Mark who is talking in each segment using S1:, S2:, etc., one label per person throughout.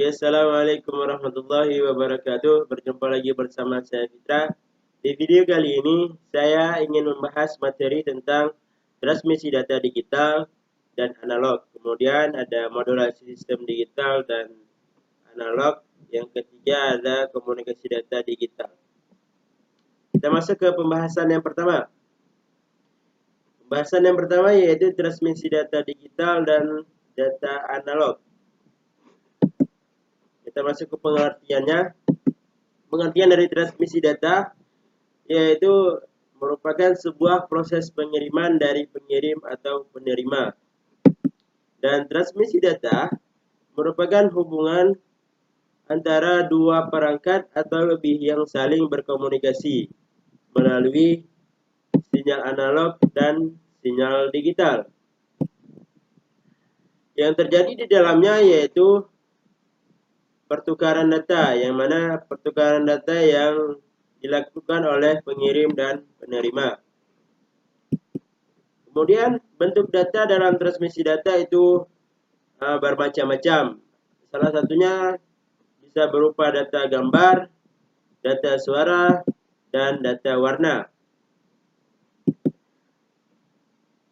S1: Oke, assalamualaikum warahmatullahi wabarakatuh. Berjumpa lagi bersama saya Fitra. Di video kali ini saya ingin membahas materi tentang transmisi data digital dan analog. Kemudian ada modulasi sistem digital dan analog. Yang ketiga ada komunikasi data digital. Kita masuk ke pembahasan yang pertama. Pembahasan yang pertama yaitu transmisi data digital dan data analog. Kita masuk ke pengertiannya. Pengertian dari transmisi data yaitu merupakan sebuah proses pengiriman dari pengirim atau penerima. Dan transmisi data merupakan hubungan antara dua perangkat atau lebih yang saling berkomunikasi melalui sinyal analog dan sinyal digital. Yang terjadi di dalamnya yaitu pertukaran data, yang mana pertukaran data yang dilakukan oleh pengirim dan penerima. Kemudian bentuk data dalam transmisi data itu bermacam-macam. Salah satunya bisa berupa data gambar, data suara, dan data warna.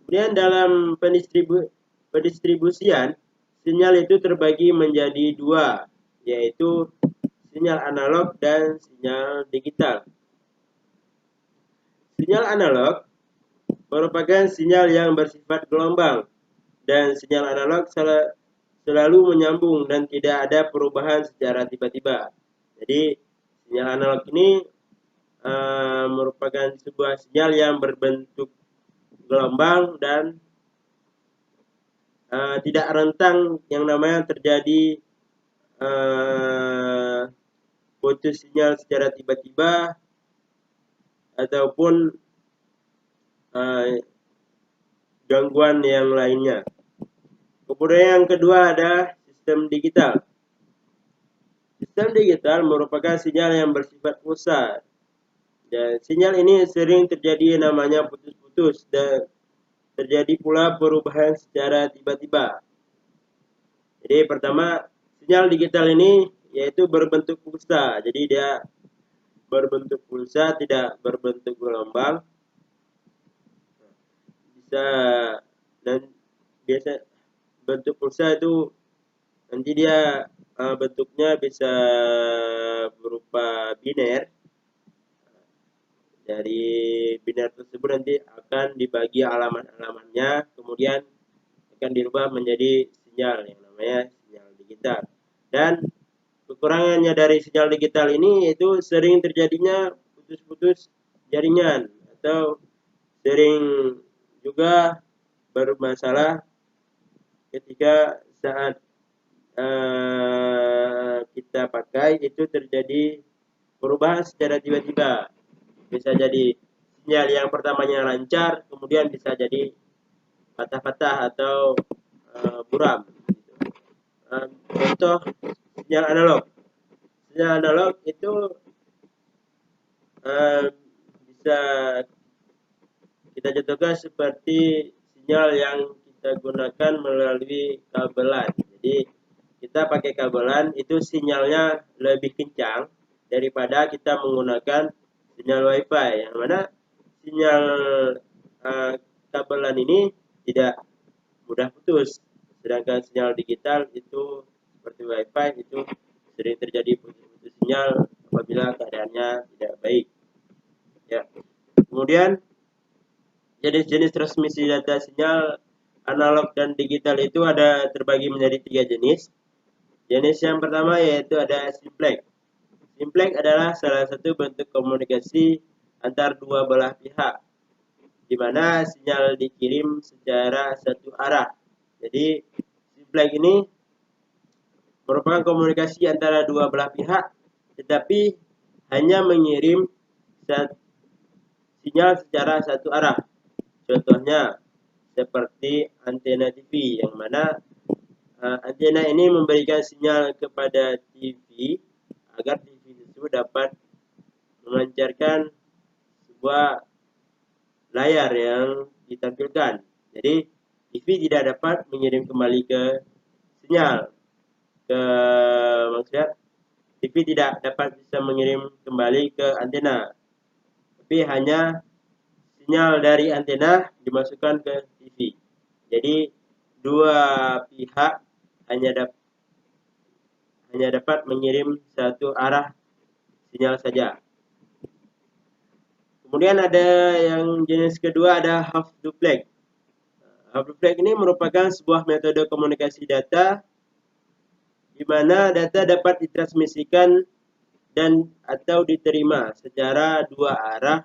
S1: Kemudian dalam pendistribusian, sinyal itu terbagi menjadi dua, yaitu sinyal analog dan sinyal digital. Sinyal analog merupakan sinyal yang bersifat gelombang, dan sinyal analog selalu menyambung dan tidak ada perubahan secara tiba-tiba. Jadi sinyal analog ini merupakan sebuah sinyal yang berbentuk gelombang dan tidak rentang, yang namanya terjadi putus sinyal secara tiba-tiba ataupun gangguan yang lainnya. Kemudian yang kedua ada sistem digital. Sistem digital merupakan sinyal yang bersifat pulsar. Dan sinyal ini sering terjadi namanya putus-putus dan terjadi pula perubahan secara tiba-tiba. Jadi pertama, sinyal digital ini yaitu berbentuk pulsa. Jadi dia berbentuk pulsa, tidak berbentuk gelombang. Bisa, dan biasa bentuk pulsa itu nanti dia bentuknya bisa berupa biner. Dari biner tersebut nanti akan dibagi alamat-alamatnya, kemudian akan dirubah menjadi sinyal yang namanya sinyal digital. Dan kekurangannya dari sinyal digital ini yaitu sering terjadinya putus-putus jaringan atau sering juga bermasalah ketika saat kita pakai itu terjadi perubahan secara tiba-tiba. Bisa jadi sinyal yang pertamanya lancar, kemudian bisa jadi patah-patah atau buram. Contoh sinyal analog. Sinyal analog itu bisa kita contohkan seperti sinyal yang kita gunakan melalui kabelan. Jadi kita pakai kabelan itu sinyalnya lebih kencang daripada kita menggunakan sinyal WiFi, yang mana sinyal kabelan ini tidak mudah putus, sedangkan sinyal digital itu seperti WiFi itu sering terjadi putus-putus sinyal apabila keadaannya tidak baik. Ya. Kemudian jenis-jenis transmisi data sinyal analog dan digital itu ada terbagi menjadi 3 jenis. Jenis yang pertama yaitu ada simplex. Simplex adalah salah satu bentuk komunikasi antar dua belah pihak, di mana sinyal dikirim secara satu arah. Jadi simplex ini merupakan komunikasi antara dua belah pihak, tetapi hanya mengirim sinyal secara satu arah. Contohnya seperti antena TV, yang mana antena ini memberikan sinyal kepada TV agar TV tersebut dapat memancarkan sebuah layar yang ditampilkan. Jadi TV tidak dapat mengirim kembali ke sinyal. ke maksudnya TV tidak dapat bisa mengirim kembali ke antena, tapi hanya sinyal dari antena dimasukkan ke TV. Jadi dua pihak hanya dapat mengirim satu arah sinyal saja. Kemudian ada yang jenis kedua, ada half duplex. Half duplex ini merupakan sebuah metode komunikasi data di mana data dapat ditransmisikan dan atau diterima secara dua arah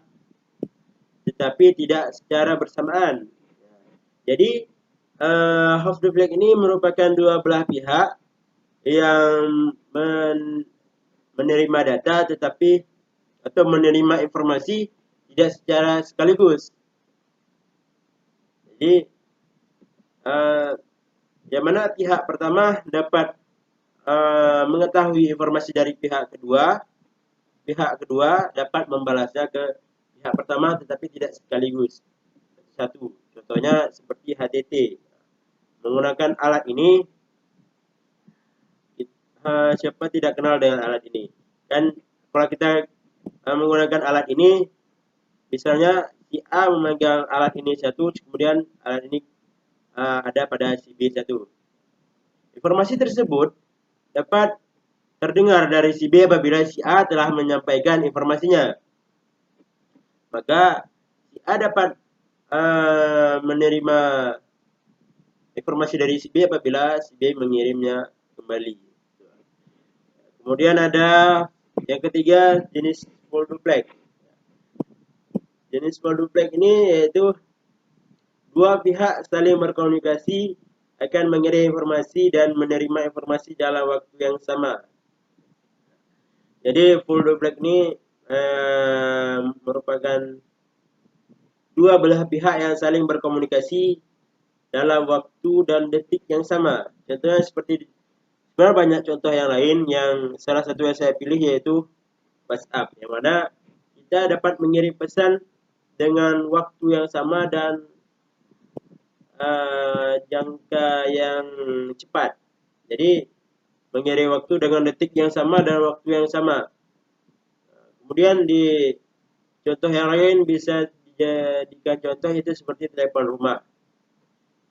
S1: tetapi tidak secara bersamaan. Jadi half duplex ini merupakan dua belah pihak yang menerima data tetapi atau menerima informasi tidak secara sekaligus. Jadi yang mana pihak pertama dapat mengetahui informasi dari pihak kedua dapat membalasnya ke pihak pertama tetapi tidak sekaligus. Satu, contohnya seperti HTT. Menggunakan alat ini, siapa tidak kenal dengan alat ini? Dan kalau kita menggunakan alat ini, misalnya si A memegang alat ini satu, kemudian alat ini ada pada si B satu. Informasi tersebut dapat terdengar dari si B apabila si A telah menyampaikan informasinya. Maka si A dapat menerima informasi dari si B apabila si B mengirimnya kembali. Kemudian ada yang ketiga, jenis full duplex. Jenis full duplex ini yaitu dua pihak saling berkomunikasi akan mengirim informasi dan menerima informasi dalam waktu yang sama. Jadi full duplex ini merupakan dua belah pihak yang saling berkomunikasi dalam waktu dan detik yang sama. Contohnya seperti sebenarnya banyak contoh yang lain, yang salah satu yang saya pilih yaitu WhatsApp, yang mana kita dapat mengirim pesan dengan waktu yang sama dan jangka yang cepat. Jadi mengirim waktu dengan detik yang sama dan waktu yang sama. Kemudian di contoh yang lain bisa dijadikan contoh itu seperti telepon rumah,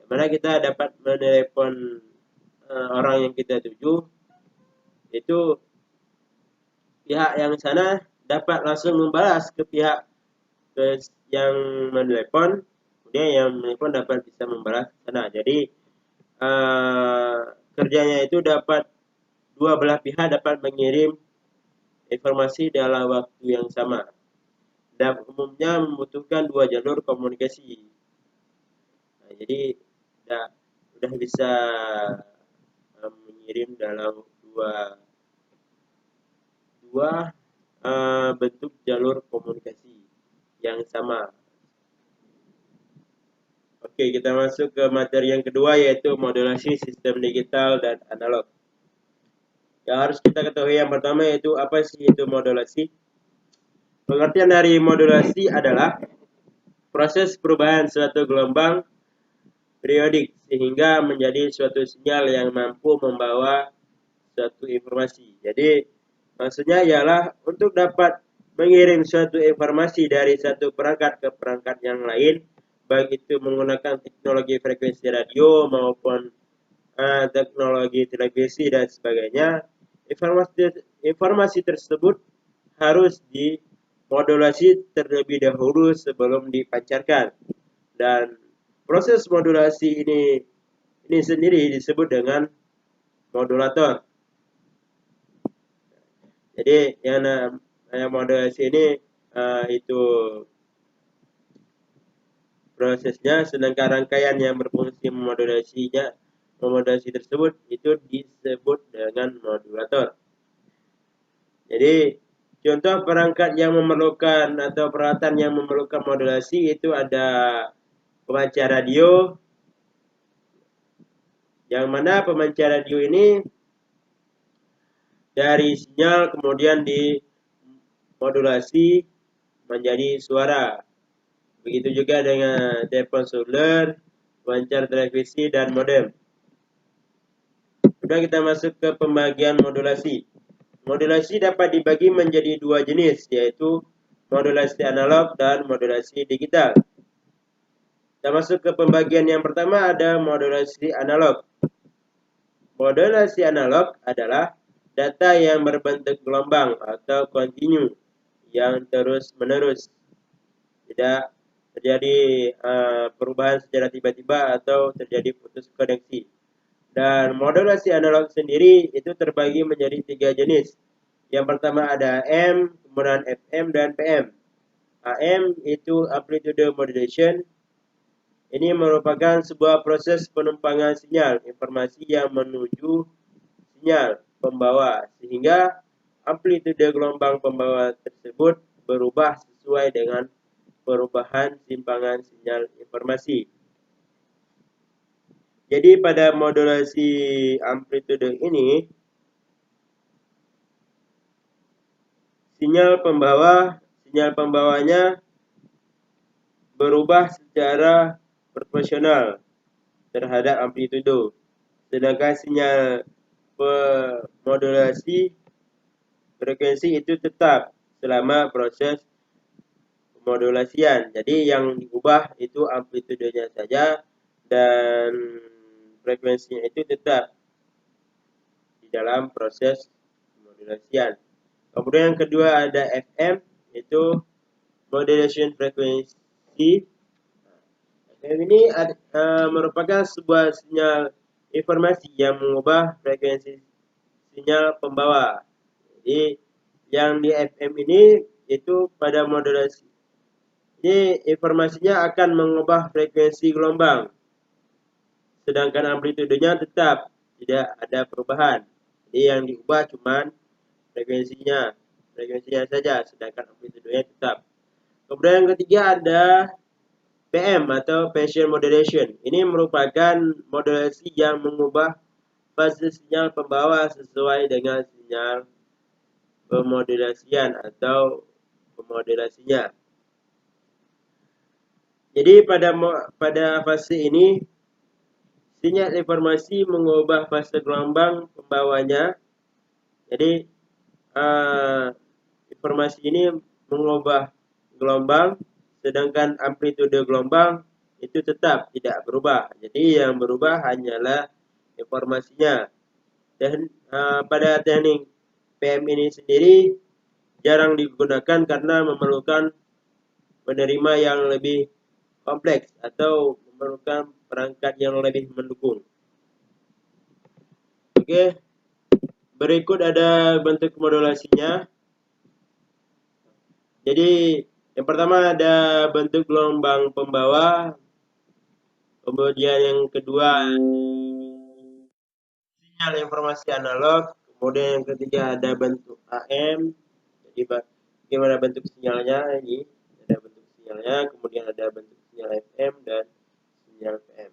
S1: dimana kita dapat menelepon orang yang kita tuju, itu pihak yang sana dapat langsung membalas ke pihak yang menelepon, kemudian yang menelepon dapat bisa membalas sana. Jadi kerjanya itu dapat dua belah pihak dapat mengirim informasi dalam waktu yang sama, dan umumnya membutuhkan dua jalur komunikasi. Nah, jadi sudah bisa mengirim dalam dua bentuk jalur komunikasi yang sama. Oke, kita masuk ke materi yang kedua, yaitu modulasi sistem digital dan analog. Yang harus kita ketahui yang pertama yaitu apa sih itu modulasi? Pengertian dari modulasi adalah proses perubahan suatu gelombang periodik sehingga menjadi suatu sinyal yang mampu membawa suatu informasi. Jadi maksudnya ialah untuk dapat mengirim suatu informasi dari satu perangkat ke perangkat yang lain, baik itu menggunakan teknologi frekuensi radio maupun teknologi televisi dan sebagainya. Informasi tersebut harus dimodulasi terlebih dahulu sebelum dipancarkan, dan proses modulasi ini sendiri disebut dengan modulator. Jadi yang modulasi ini itu prosesnya, sedangkan rangkaian yang berfungsi memodulasi tersebut itu disebut dengan modulator. Jadi contoh perangkat yang memerlukan atau peralatan yang memerlukan modulasi itu ada pemancar radio, yang mana pemancar radio ini dari sinyal kemudian dimodulasi menjadi suara. Begitu juga dengan telepon seluler, pemancar televisi, dan modem. Kemudian kita masuk ke pembagian modulasi. Modulasi dapat dibagi menjadi dua jenis, yaitu modulasi analog dan modulasi digital. Kita masuk ke pembagian yang pertama, ada modulasi analog. Modulasi analog adalah data yang berbentuk gelombang atau kontinu yang terus-menerus. Tidak terjadi perubahan secara tiba-tiba atau terjadi putus koneksi. Dan modulasi analog sendiri itu terbagi menjadi tiga jenis. Yang pertama ada AM, kemudian FM, dan PM. AM itu amplitude modulation. Ini merupakan sebuah proses penumpangan sinyal informasi yang menuju sinyal pembawa, sehingga amplitude gelombang pembawa tersebut berubah sesuai dengan perubahan simpangan sinyal informasi. Jadi pada modulasi amplitude ini, sinyal pembawanya berubah secara proporsional terhadap amplitude. Sedangkan sinyal pemodulasi frekuensi itu tetap selama proses pemodulasian. Jadi yang diubah itu amplitudenya saja dan frekuensinya itu tetap di dalam proses pemodulasian. Kemudian yang kedua ada FM, yaitu modulation frequency. FM ini merupakan sebuah sinyal informasi yang mengubah frekuensi sinyal pembawa. Jadi yang di FM ini itu pada modulasi ini informasinya akan mengubah frekuensi gelombang, sedangkan amplitudenya tetap tidak ada perubahan. Jadi yang diubah cuma frekuensinya saja, sedangkan amplitudenya tetap. Kemudian yang ketiga ada PM atau Phasor Modulation. Ini merupakan modulasi yang mengubah fase sinyal pembawa sesuai dengan sinyal pemodulasian atau pemodulasinya. Jadi pada fase ini sinyal informasi mengubah fase gelombang pembawanya. Jadi informasi ini mengubah gelombang, sedangkan amplitude gelombang itu tetap tidak berubah. Jadi yang berubah hanyalah informasinya. Dan pada teknik PM ini sendiri jarang digunakan karena memerlukan penerima yang lebih kompleks atau memerlukan perangkat yang lebih mendukung. Oke, berikut ada bentuk modulasinya. Jadi yang pertama ada bentuk gelombang pembawa, kemudian yang kedua sinyal informasi analog, kemudian yang ketiga ada bentuk AM. Jadi bagaimana bentuk sinyalnya ini? Ada bentuk sinyalnya, kemudian ada bentuk sinyal FM dan sinyal PM.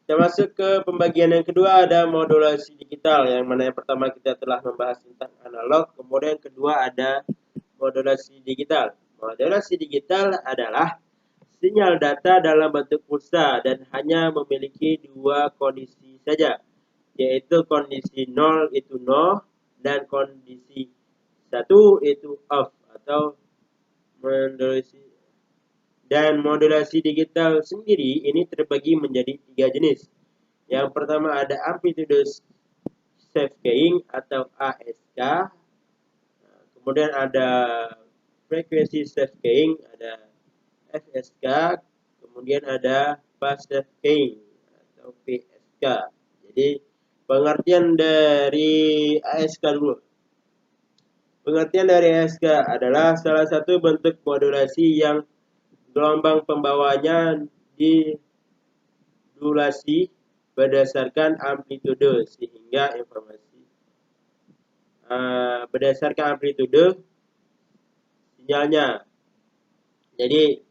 S1: Kita masuk ke pembagian yang kedua, ada modulasi digital, yang mana yang pertama kita telah membahas tentang analog, kemudian yang kedua ada modulasi digital. Modulasi digital adalah sinyal data dalam bentuk pulsa dan hanya memiliki dua kondisi saja, yaitu kondisi 0 itu no dan kondisi 1 itu off atau modulasi. Dan modulasi digital sendiri ini terbagi menjadi tiga jenis. Yang pertama ada amplitude shaping atau ASK. Kemudian ada frekuensi shaping, ada FSK. Kemudian ada phase shaping atau PSK. Jadi pengertian dari ASK dulu. Pengertian dari ASK adalah salah satu bentuk modulasi yang gelombang pembawanya didulasi berdasarkan amplitude, sehingga informasi berdasarkan amplitude sinyalnya. Jadi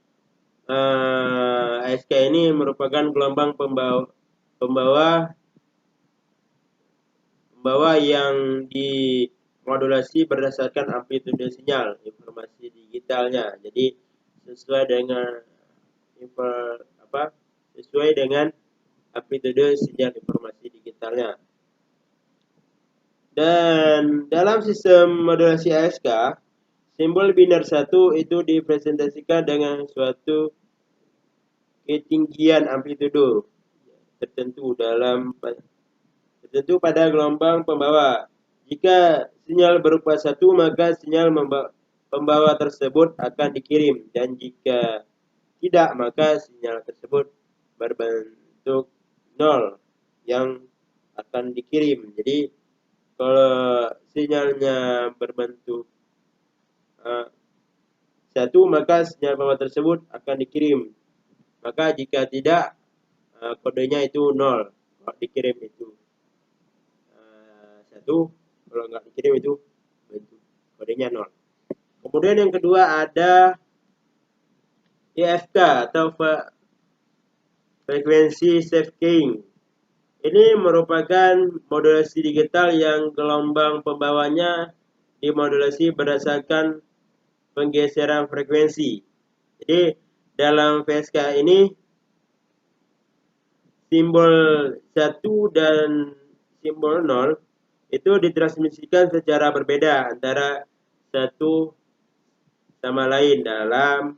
S1: ASK ini merupakan gelombang pembawa yang dimodulasi berdasarkan amplitude sinyal informasi digitalnya. Jadi sesuai dengan amplitude sinyal informasi digital. digitalnya. Dan dalam sistem modulasi ASK, simbol biner 1 itu dipresentasikan dengan suatu ketinggian amplitudo tertentu pada gelombang pembawa. Jika sinyal berupa 1, maka sinyal pembawa tersebut akan dikirim, dan jika tidak, maka sinyal tersebut berbentuk 0 yang akan dikirim. Jadi kalau sinyalnya berbentuk 1, maka sinyal pembawa tersebut akan dikirim. Maka jika tidak, kodenya itu 0. Kalau dikirim itu 1, kalau nggak dikirim itu bentuk kodenya 0. Kemudian yang kedua ada EFK atau frekuensi safe keying. Ini merupakan modulasi digital yang gelombang pembawanya dimodulasi berdasarkan penggeseran frekuensi. Jadi dalam VSK ini simbol 1 dan simbol 0 itu ditransmisikan secara berbeda antara satu sama lain dalam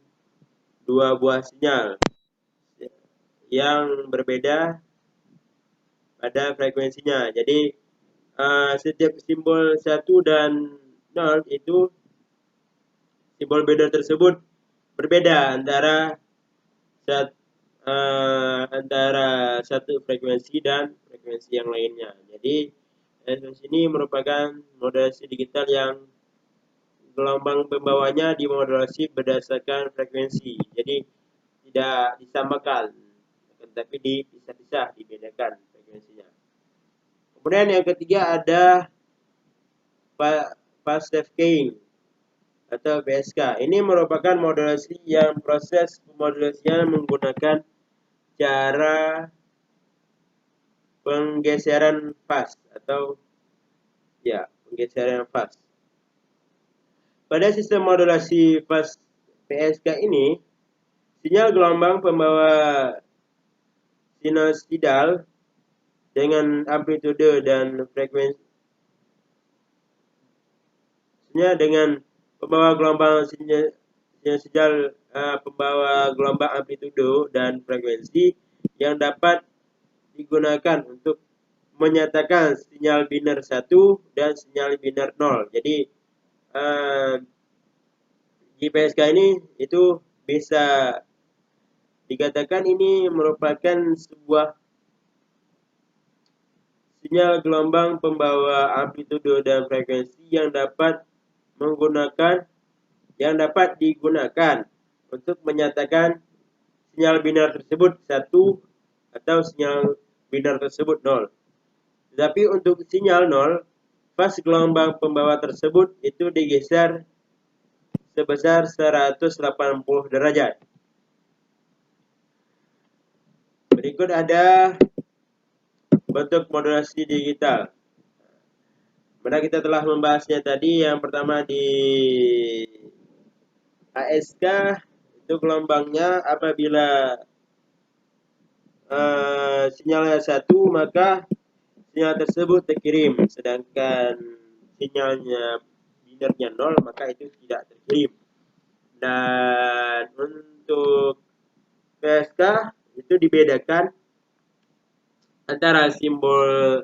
S1: dua buah sinyal yang berbeda pada frekuensinya. Jadi setiap simbol 1 dan 0 itu simbol beda tersebut berbeda antara satu frekuensi dan frekuensi yang lainnya. Jadi ini merupakan modulasi digital yang gelombang pembawanya dimodulasi berdasarkan frekuensi. Jadi tidak disamakan, tetapi dipisah-pisah, dibedakan frekuensinya. Kemudian yang ketiga ada fast safe keying atau PSK. Ini merupakan modulasi yang proses pemodulasinya menggunakan cara penggeseran fast atau penggeseran fast. Pada sistem modulasi fast PSK ini, sinyal gelombang pembawa sinusoidal dengan amplitude dan frekuensinya dengan pembawa gelombang sinusoidal pembawa gelombang amplitudo dan frekuensi yang dapat digunakan untuk menyatakan sinyal biner 1 dan sinyal biner 0. Jadi GPSK ini itu bisa dikatakan ini merupakan sebuah sinyal gelombang pembawa amplitudo dan frekuensi yang dapat digunakan untuk menyatakan sinyal biner tersebut 1 atau sinyal biner tersebut 0. Tetapi untuk sinyal 0, fase gelombang pembawa tersebut itu digeser sebesar 180 derajat. Berikut ada bentuk modulasi digital. Mana kita telah membahasnya tadi. Yang pertama di ASK itu gelombangnya apabila sinyalnya 1, maka sinyal tersebut terkirim, sedangkan sinyalnya binernya 0, maka itu tidak terkirim. Dan untuk PSK itu dibedakan antara simbol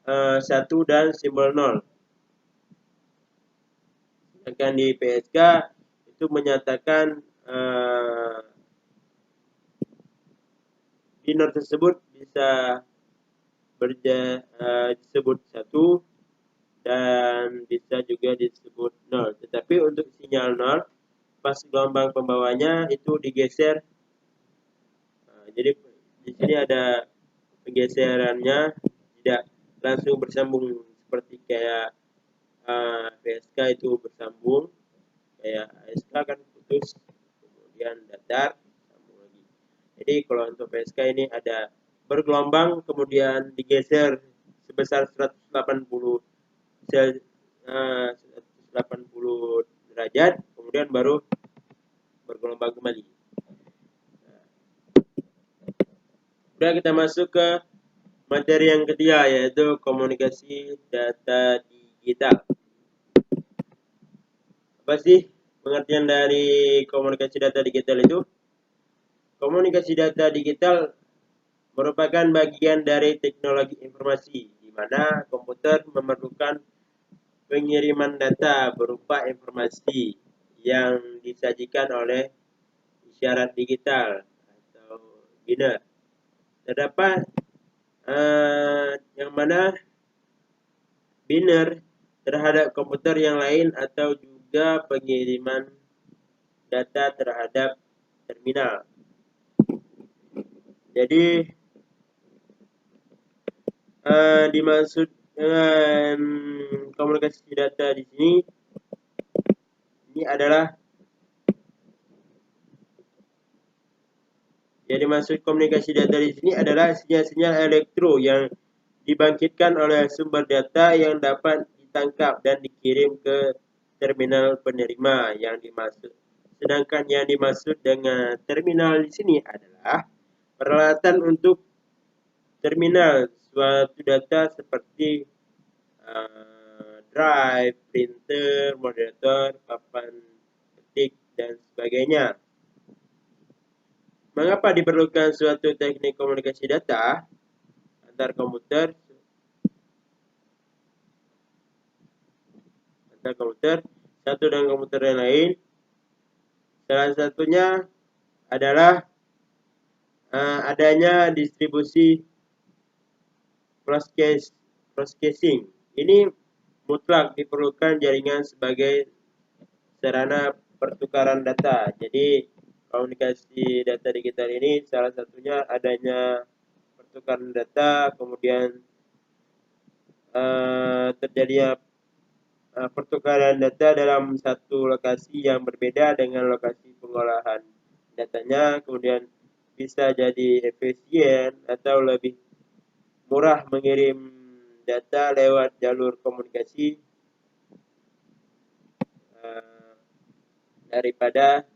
S1: 1 dan simbol 0. Sedangkan di PSK itu menyatakan biner tersebut bisa disebut 1 dan bisa juga disebut 0. Tetapi untuk sinyal 0, pas gelombang pembawanya itu digeser. Jadi di sini ada pergeserannya, tidak langsung bersambung seperti kayak PSK itu bersambung, kayak ASK kan putus kemudian datar sambung lagi. Jadi kalau untuk PSK ini ada bergelombang kemudian digeser sebesar 180 derajat, kemudian baru bergelombang kembali. Kemudian kita masuk ke Materi yang ketiga yaitu komunikasi data digital. Apa sih pengertian dari komunikasi data digital itu? Komunikasi data digital merupakan bagian dari teknologi informasi di mana komputer memerlukan pengiriman data berupa informasi yang disajikan oleh isyarat digital atau biner. Terdapat yang mana biner terhadap komputer yang lain atau juga pengiriman data terhadap terminal. Jadi dimaksud dengan komunikasi data di sini ini adalah yang dimaksud komunikasi data di sini adalah sinyal-sinyal elektro yang dibangkitkan oleh sumber data yang dapat ditangkap dan dikirim ke terminal penerima yang dimaksud. Sedangkan yang dimaksud dengan terminal di sini adalah peralatan untuk terminal suatu data seperti drive, printer, moderator, papan ketik, dan sebagainya. Mengapa diperlukan suatu teknik komunikasi data antar komputer satu dengan komputer yang lain? Salah satunya adalah adanya distribusi processing. Ini mutlak diperlukan jaringan sebagai sarana pertukaran data. Jadi komunikasi data digital ini salah satunya adanya pertukaran data, kemudian terjadinya pertukaran data dalam satu lokasi yang berbeda dengan lokasi pengolahan datanya, kemudian bisa jadi efisien atau lebih murah mengirim data lewat jalur komunikasi daripada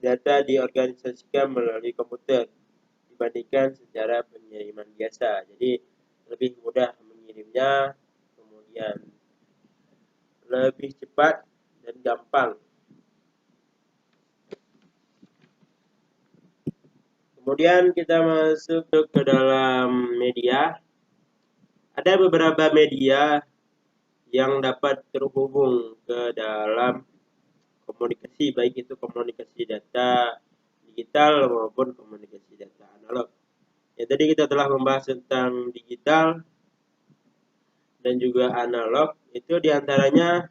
S1: data diorganisasikan melalui komputer dibandingkan secara pengiriman biasa. Jadi lebih mudah mengirimnya, kemudian lebih cepat dan gampang. Kemudian kita masuk ke dalam media. Ada beberapa media yang dapat terhubung ke dalam komunikasi, baik itu komunikasi data digital maupun komunikasi data analog. Ya, tadi kita telah membahas tentang digital dan juga analog, itu diantaranya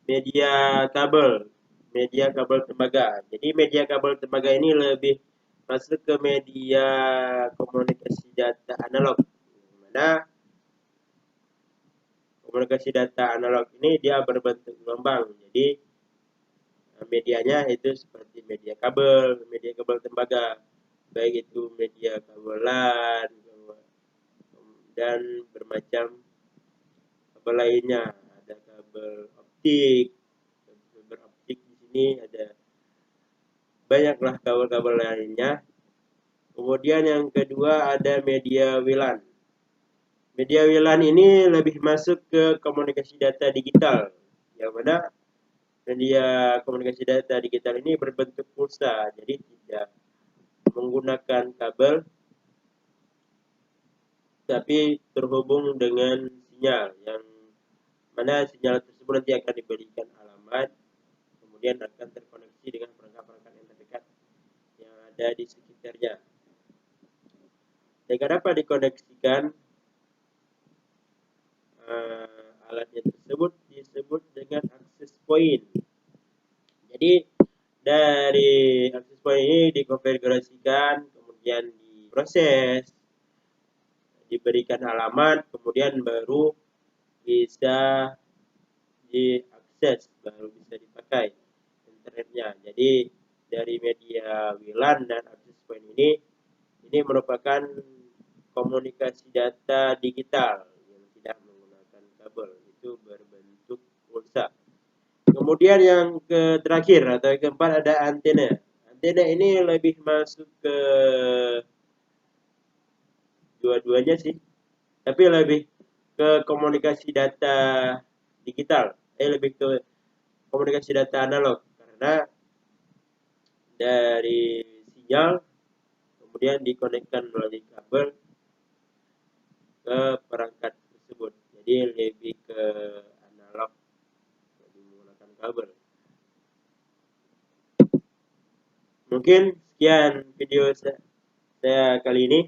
S1: media kabel tembaga. Jadi media kabel tembaga ini lebih masuk ke media komunikasi data analog, dimana komunikasi data analog ini dia berbentuk gelombang. Jadi medianya itu seperti media kabel tembaga, baik itu media kabel LAN dan bermacam kabel lainnya. Ada kabel optik, di sini ada banyaklah kabel-kabel lainnya. Kemudian yang kedua ada media WLAN. Media WLAN ini lebih masuk ke komunikasi data digital, yang mana media komunikasi data digital ini berbentuk pulsa, jadi tidak menggunakan kabel, tapi terhubung dengan sinyal, yang mana sinyal tersebut nanti akan diberikan alamat, kemudian akan terkoneksi dengan perangkat-perangkat yang terdekat yang ada di sekitarnya. Jika dapat dikoneksikan, alatnya tersebut disebut dengan access point. Jadi dari access point ini dikonfigurasikan, kemudian diproses, diberikan alamat, kemudian baru bisa diakses, baru bisa dipakai internetnya. Jadi dari media WLAN dan access point ini merupakan komunikasi data digital yang tidak menggunakan kabel, itu berbentuk pulsa. Kemudian yang terakhir atau yang keempat ada antena. Antena ini lebih masuk ke dua-duanya sih, tapi lebih ke komunikasi data digital, lebih ke komunikasi data analog, karena dari sinyal kemudian dikonekkan melalui kabel ke perangkat tersebut, jadi lebih ke analog, jadi menggunakan kabel. Mungkin sekian video saya kali ini.